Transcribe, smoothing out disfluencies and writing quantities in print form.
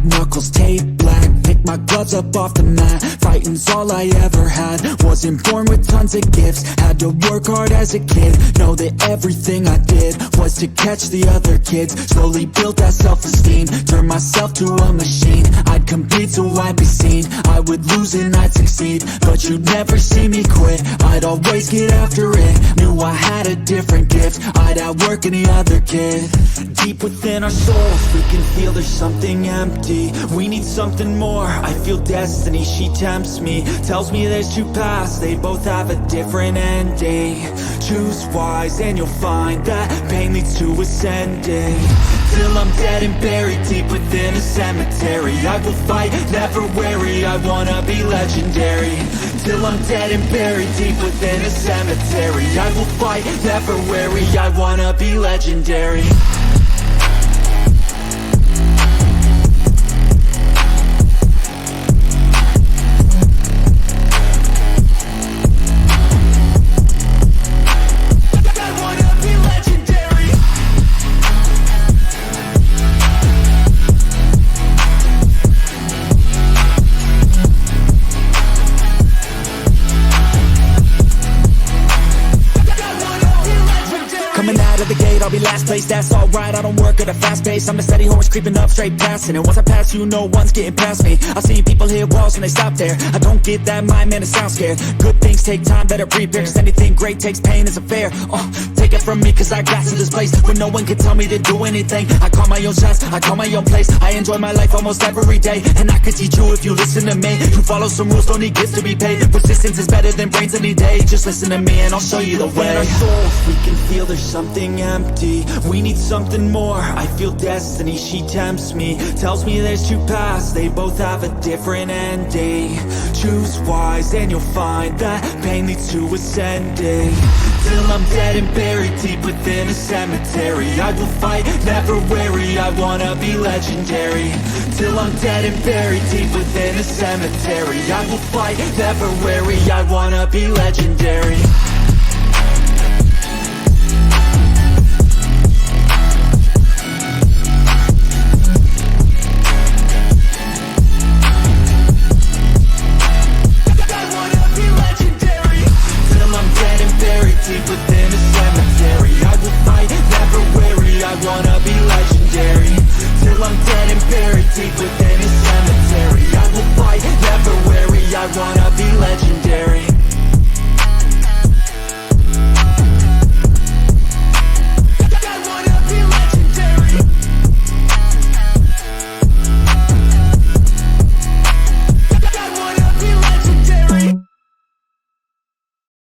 knuckles taped black. Pick my gloves up off the mat. Fighting's all I ever had. Wasn't born with tons of gifts. Had to work hard as a kid. Know that everything I did was to catch the other kids. Slowly built that self-esteem. Turned myself to a machine. I'd compete so I'd be seen. I would lose and I'd succeed, but you'd never see me quit. I'd always get after it. Knew I had a different gift. I'd outwork any other kid. Deep within our souls, we can feel there's something empty. We need something more. I feel destiny, she tempts me. Tells me there's two paths, they both have a different ending. Choose wise and you'll find that pain leads to ascending. Till I'm dead and buried deep within a cemetery, I will fight, never weary, I wanna be legendary. Till I'm dead and buried deep within a cemetery, I will fight, never weary, I wanna be legendary. Coming out of the gate, I'll be last place, that's alright. I don't work at a fast pace, I'm the steady horse creeping up, straight passing. And once I pass you, no one's getting past me. I've seen people hit walls and they stop there. I don't get that mind, man, it sounds scared. Good things take time, better prepare, cause anything great takes pain as a fair. Take it from me, cause I got to this place where no one can tell me to do anything. I call my own shots, I call my own place. I enjoy my life almost every day, and I can teach you if you listen to me. You follow some rules, don't need gifts to be paid. Persistence is better than brains any day. Just listen to me and I'll show you the way. In our souls, we can feel there's something empty. We need something more. I feel destiny, she tempts me. Tells me there's two paths, they both have a different ending. Choose wise and you'll find that pain leads to ascending. Till I'm dead and buried deep within a cemetery, I will fight, never weary, I wanna be legendary. Till I'm dead and buried deep within a cemetery, I will fight, never weary, I wanna be legendary. Deep within a cemetery, I will fight, never weary, I wanna be legendary. Till I'm dead and buried deep within